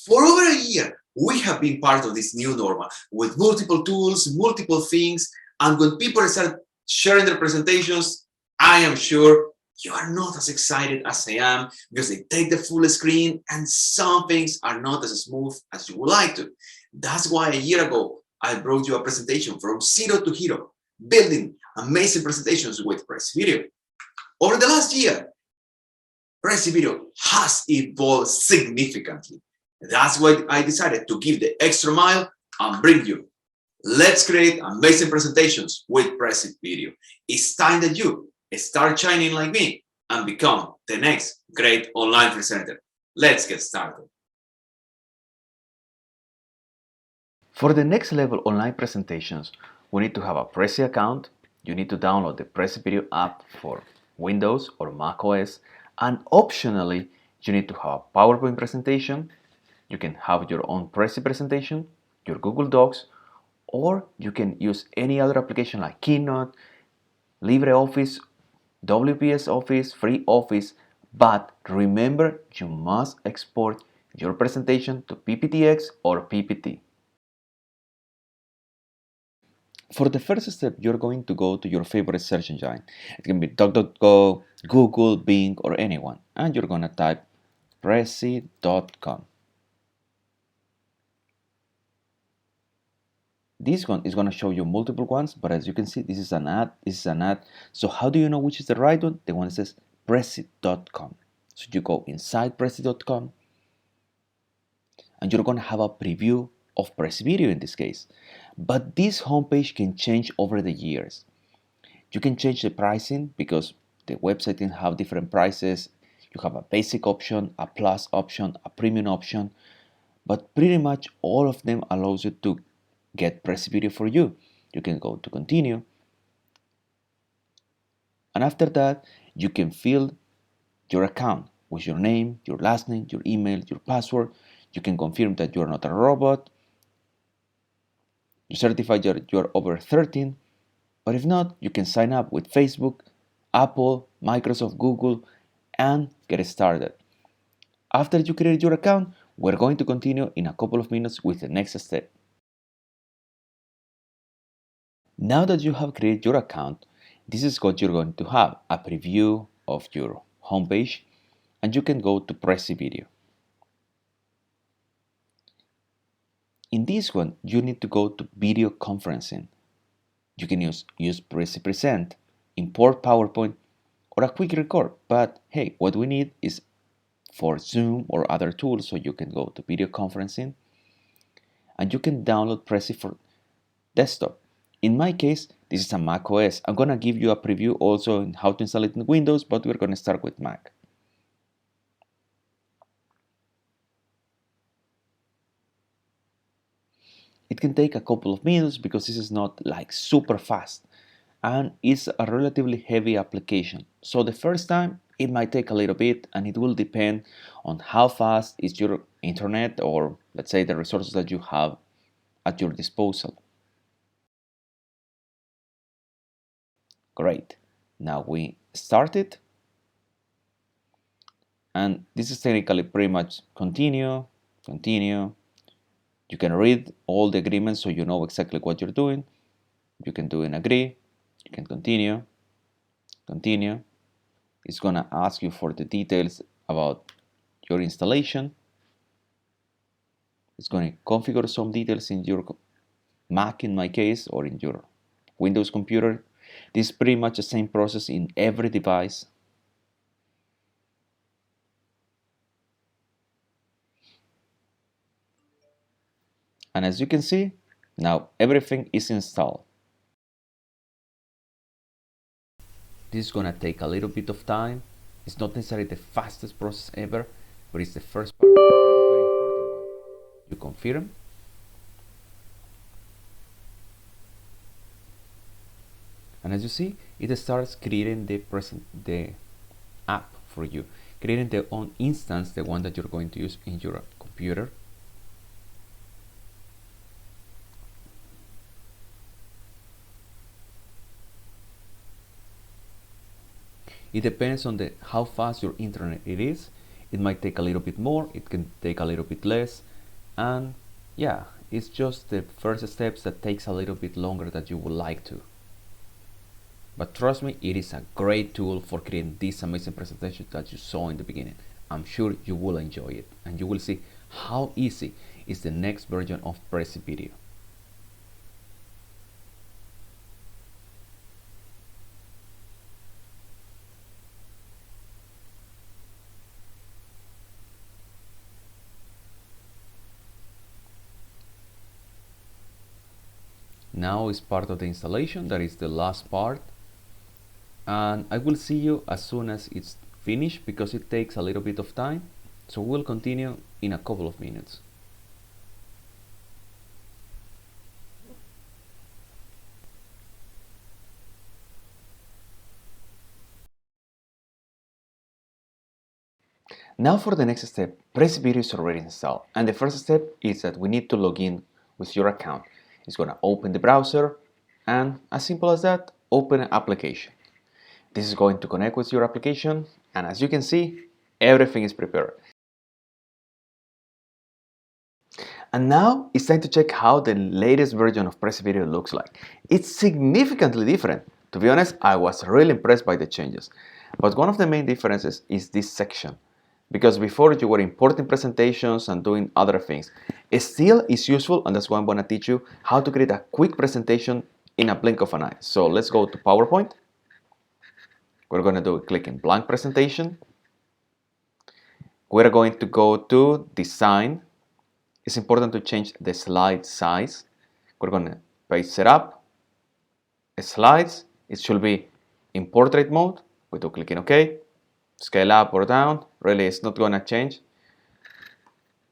For over a year, we have been part of this new normal with multiple tools, multiple things, and when people start sharing their presentations, I am sure you are not as excited as I am because they take the full screen and some things are not as smooth as you would like to. That's why a year ago, I brought you a presentation from zero to hero, building amazing presentations with Prezi Video. Over the last year, Prezi Video has evolved significantly. That's why I decided to give the extra mile and bring you. Let's create amazing presentations with Prezi Video. It's time that you start shining like me and become the next great online presenter. Let's get started. For the next level online presentations, we need to have a Prezi account. You need to download the Prezi Video app for Windows or macOS, and optionally, you need to have a PowerPoint presentation. You can have your own Prezi presentation, your Google Docs, or you can use any other application like Keynote, LibreOffice, WPS Office, Free Office, but remember you must export your presentation to PPTX or PPT. For the first step, you're going to go to your favorite search engine. It can be DuckDuckGo, Google, Bing, or anyone. And you're going to type Prezi.com. This one is going to show you multiple ones, but as you can see, this is an ad. This is an ad. So how do you know which is the right one? The one that says Prezi.com. So you go inside Prezi.com, and you're going to have a preview of Prezi Video in this case. But this homepage can change over the years. You can change the pricing because the website can have different prices. You have a basic option, a plus option, a premium option, but pretty much all of them allows you to get Prezi Video for you. You can go to continue, and after that you can fill your account with your name, your last name, your email, your password. You can confirm that you are not a robot. You certify that you are over 13, but if not, you can sign up with Facebook, Apple, Microsoft, Google, and get started. After you create your account, we're going to continue in a couple of minutes with the next step. Now that you have created your account, this is what you're going to have, a preview of your homepage, and you can go to Prezi Video. In this one, you need to go to video conferencing. You can use Prezi Present, import PowerPoint, or a quick record, but hey, what we need is for Zoom or other tools, so you can go to video conferencing, and you can download Prezi for desktop. In my case, this is a macOS. I'm gonna give you a preview also in how to install it in Windows, but we're gonna start with Mac. It can take a couple of minutes because this is not like super fast and it's a relatively heavy application. So the first time it might take a little bit and it will depend on how fast is your internet or let's say the resources that you have at your disposal. Great. Now we started and this is technically pretty much continue. You can read all the agreements so you know exactly what you're doing. You can do an agree, you can continue. It's gonna ask you for the details about your installation. It's going to configure some details in your Mac in my case or in your Windows computer. This is pretty much the same process in every device. And as you can see, now everything is installed. This is going to take a little bit of time. It's not necessarily the fastest process ever, but it's the first part, very important one. You confirm. And as you see, it starts creating the app for you, creating their own instance, the one that you're going to use in your computer. It depends on how fast your internet it is. It might take a little bit more, it can take a little bit less, And yeah, it's just the first steps that takes a little bit longer than you would like to. But trust me, it is a great tool for creating this amazing presentation that you saw in the beginning. I'm sure you will enjoy it, and you will see how easy is the next version of Prezi Video. Now is part of the installation, that is the last part, and I will see you as soon as it's finished because it takes a little bit of time, so we'll continue in a couple of minutes. Now for the next step, Prezi Video is already installed, and the first step is that we need to log in with your account. It's going to open the browser, and as simple as that, open an application. This is going to connect with your application, and as you can see, everything is prepared. And now it's time to check how the latest version of Prezi Video looks like. It's significantly different. To be honest, I was really impressed by the changes. But one of the main differences is this section. Because before you were importing presentations and doing other things. It still is useful, and that's why I'm going to teach you how to create a quick presentation in a blink of an eye. So let's go to PowerPoint. We're going to do a click in blank presentation. We're going to go to design. It's important to change the slide size. We're going to page setup, slides. It should be in portrait mode. We do click in OK. Scale up or down. Really, it's not going to change.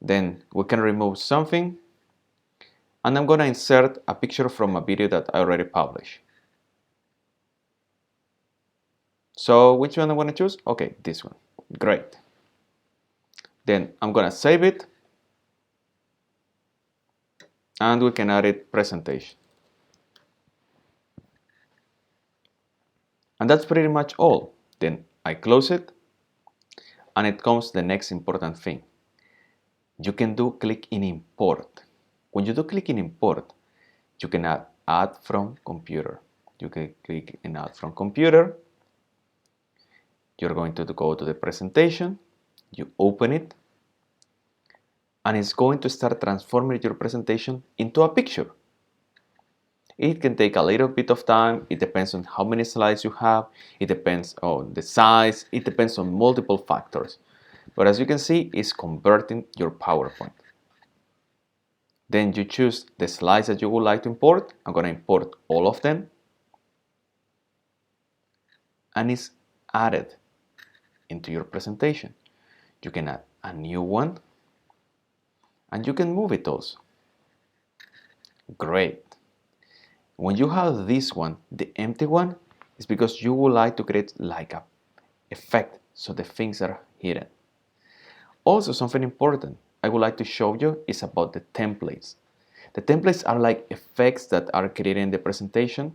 Then we can remove something. And I'm going to insert a picture from a video that I already published. So which one I'm going to choose? Okay, this one. Great. Then I'm going to save it. And we can add it presentation. And that's pretty much all. Then I close it. And it comes the next important thing. You can do click in import. When you do click in import, you can add from computer. You can click in add from computer. You're going to go to the presentation. You open it. And it's going to start transforming your presentation into a picture. It can take a little bit of time. It depends on how many slides you have. It depends on the size. It depends on multiple factors. But as you can see, it's converting your PowerPoint. Then you choose the slides that you would like to import. I'm going to import all of them. And it's added into your presentation. You can add a new one. And you can move it also. Great. When you have this one, the empty one, is because you would like to create like a effect so the things are hidden. Also, something important I would like to show you is about the templates. The templates are like effects that are created in the presentation.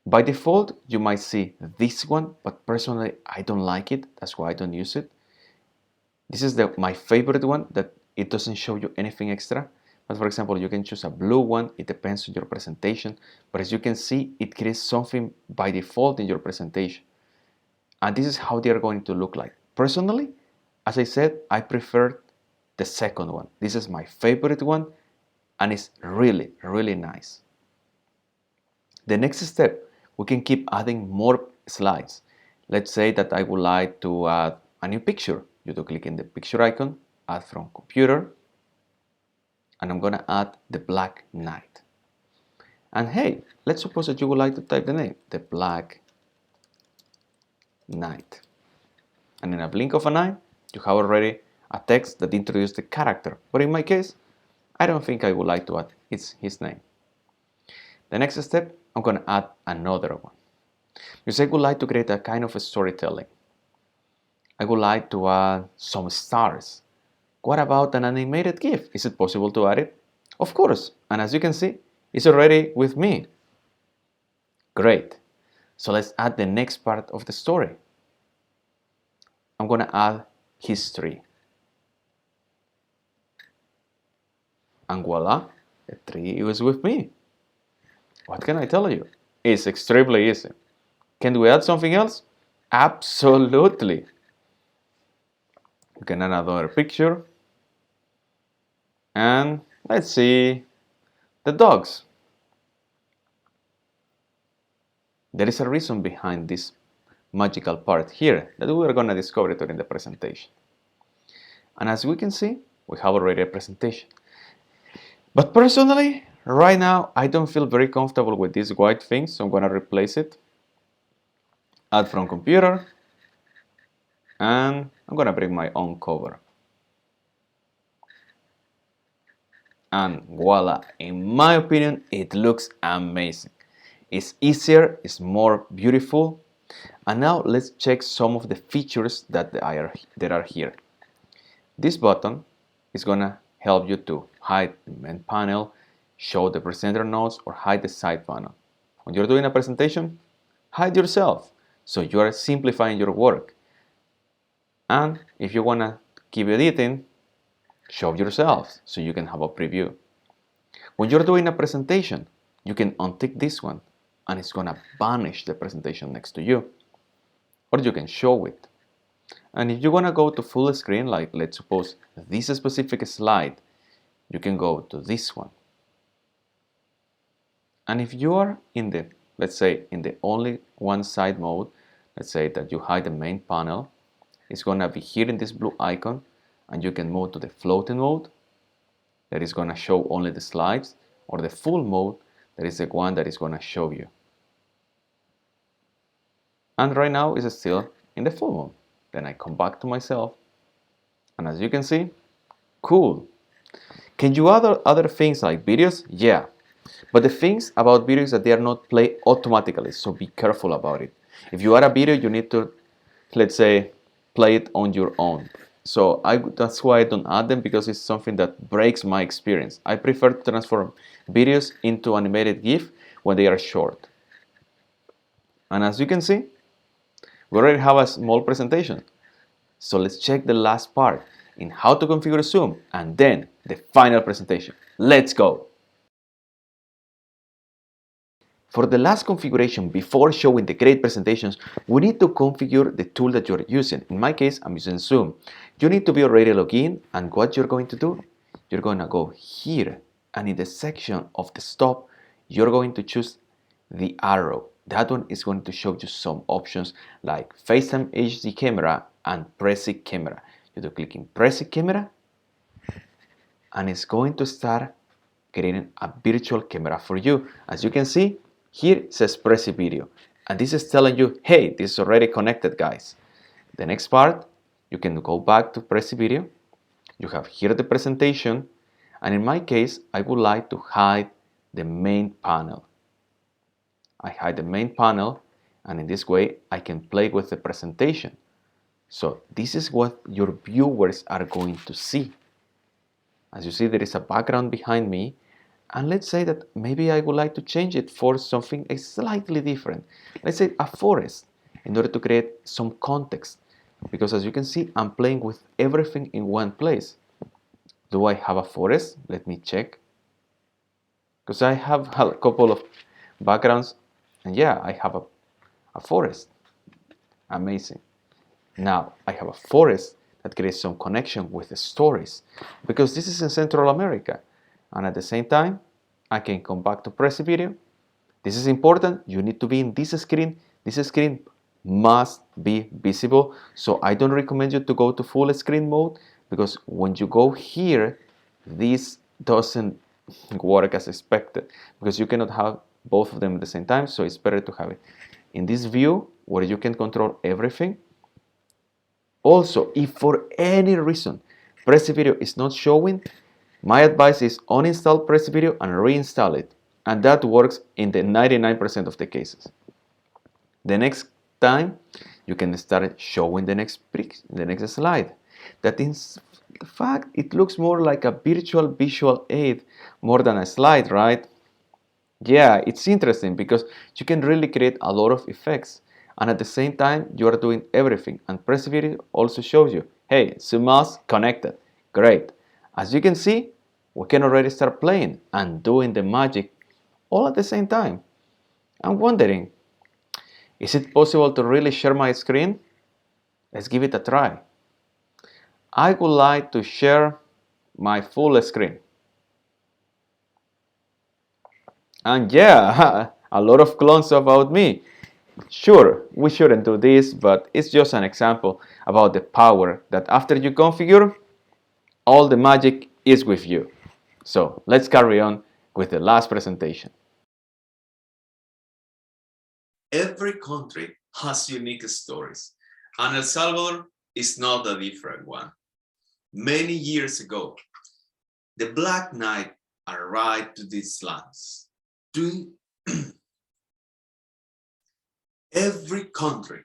By default, you might see this one, but personally, I don't like it. That's why I don't use it. This is my favorite one, that it doesn't show you anything extra. But for example, you can choose a blue one. It depends on your presentation. But as you can see, it creates something by default in your presentation. And this is how they are going to look like. Personally, as I said, I prefer the second one. This is my favorite one, and it's really, really nice. The next step, we can keep adding more slides. Let's say that I would like to add a new picture. You do click in the picture icon, add from computer, and I'm going to add the Black Knight. And hey, let's suppose that you would like to type the name, the Black Knight. And in a blink of an eye, you have already a text that introduces the character. But in my case, I don't think I would like to add his name. The next step, I'm going to add another one. Because I would like to create a kind of a storytelling. I would like to add some stars. What about an animated GIF? Is it possible to add it? Of course. And as you can see, it's already with me. Great. So let's add the next part of the story. I'm going to add history. And voila, the tree is with me. What can I tell you? It's extremely easy. Can we add something else? Absolutely. We can add another picture. And let's see the dogs. There is a reason behind this magical part here that we are going to discover during the presentation. And as we can see, we have already a presentation. But personally, right now, I don't feel very comfortable with this white thing, so I'm going to replace it. Add from computer. And I'm going to bring my own cover. And voila, in my opinion, it looks amazing. It's easier, it's more beautiful. And now let's check some of the features that are here. This button is gonna help you to hide the main panel, show the presenter notes, or hide the side panel. When you're doing a presentation, hide yourself, so you are simplifying your work. And if you wanna keep editing, show yourself, so you can have a preview. When you're doing a presentation, you can untick this one, and it's gonna banish the presentation next to you. Or you can show it. And if you wanna go to full screen, like let's suppose this specific slide, you can go to this one. And if you are in the, let's say, in the only one side mode, let's say that you hide the main panel, it's gonna be here in this blue icon, and you can move to the floating mode, that is gonna show only the slides, or the full mode, that is the one that is gonna show you. And right now it's still in the full mode. Then I come back to myself, and as you can see, cool. Can you add other things like videos? Yeah. But the things about videos that they are not played automatically, so be careful about it. If you add a video, you need to, let's say, play it on your own. So that's why I don't add them, because it's something that breaks my experience. I prefer to transform videos into animated GIF when they are short. And as you can see, we already have a small presentation. So let's check the last part in how to configure Zoom, and then the final presentation. Let's go! For the last configuration, before showing the great presentations, we need to configure the tool that you're using. In my case, I'm using Zoom. You need to be already logged in, and what you're going to do, you're going to go here, and in the section of the stop, you're going to choose the arrow. That one is going to show you some options like FaceTime HD camera and Prezi camera. You do click in Prezi camera, and it's going to start creating a virtual camera for you. As you can see, here it says Prezi video, and this is telling you, hey, this is already connected, guys. The next part, you can go back to Prezi video. You have here the presentation, and in my case, I would like to hide the main panel. I hide the main panel, and in this way, I can play with the presentation. So this is what your viewers are going to see. As you see, there is a background behind me, and let's say that maybe I would like to change it for something slightly different. Let's say a forest, in order to create some context. Because as you can see, I'm playing with everything in one place. Do I have a forest? Let me check. Because I have a couple of backgrounds, and yeah, I have a forest. Amazing. Now I have a forest that creates some connection with the stories, because this is in Central America. And at the same time, I can come back to Prezi video. This is important. You need to be in this screen. This screen must be visible. So I don't recommend you to go to full screen mode, because when you go here, this doesn't work as expected, because you cannot have both of them at the same time. So it's better to have it in this view where you can control everything. Also, if for any reason Prezi video is not showing, my advice is uninstall Prezi video and reinstall it. And that works in the 99% of the cases. The next time, you can start showing the next slide. That in fact, it looks more like a virtual visual aid more than a slide, right? Yeah, it's interesting because you can really create a lot of effects, and at the same time you are doing everything. And Prezi video also shows you, hey, Zoom mouse connected. Great. As you can see, we can already start playing and doing the magic all at the same time. I'm wondering, is it possible to really share my screen? Let's give it a try. I would like to share my full screen. And yeah, a lot of clones about me. Sure, we shouldn't do this, but it's just an example about the power that after you configure, all the magic is with you. So let's carry on with the last presentation. Every country has unique stories, and El Salvador is not a different one. Many years ago, the Black Knight arrived to these lands. Every country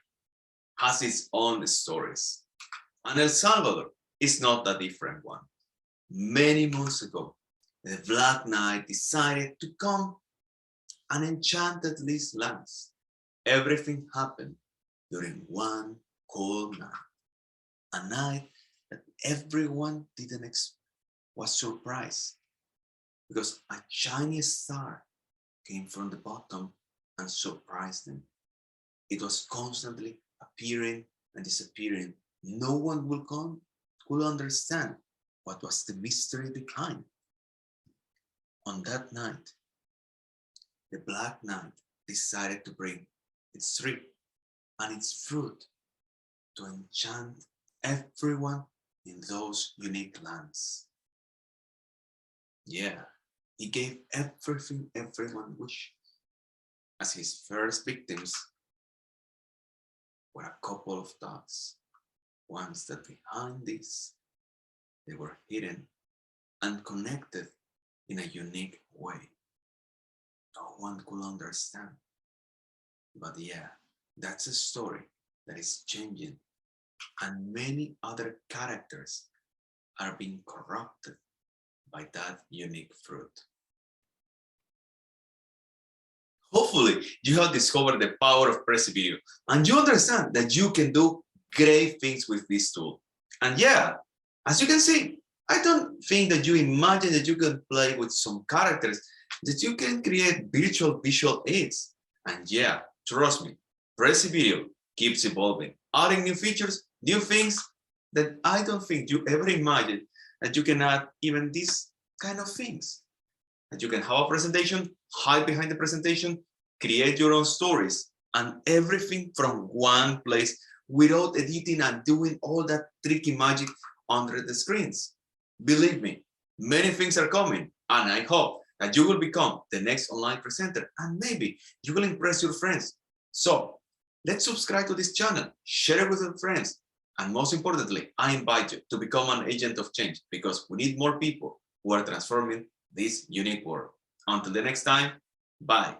has its own stories, and El Salvador is not a different one. Many months ago, the Black Knight decided to come and enchanted these lands. Everything happened during one cold night, a night that everyone was surprised because a Chinese star came from the bottom and surprised them. It was constantly appearing and disappearing. No one could understand what was the mystery behind. On that night, the Black Knight decided to bring its tree and its fruit to enchant everyone in those unique lands. Yeah, he gave everything everyone wished. As his first victims were a couple of dogs, ones that behind this, they were hidden and connected in a unique way. No one could understand. But yeah, that's a story that is changing, and many other characters are being corrupted by that unique fruit. Hopefully, you have discovered the power of Prezi Video, and you understand that you can do great things with this tool. And yeah, as you can see, I don't think that you imagine that you can play with some characters, that you can create virtual visual aids. And yeah, trust me, Prezi Video keeps evolving, adding new features, new things that I don't think you ever imagined that you can add even these kind of things. That you can have a presentation, hide behind the presentation, create your own stories, and everything from one place without editing and doing all that tricky magic under the screens. Believe me, many things are coming, and I hope that you will become the next online presenter, and maybe you will impress your friends. So let's subscribe to this channel, share it with your friends, and most importantly, I invite you to become an agent of change, because we need more people who are transforming this unique world. Until the next time, bye.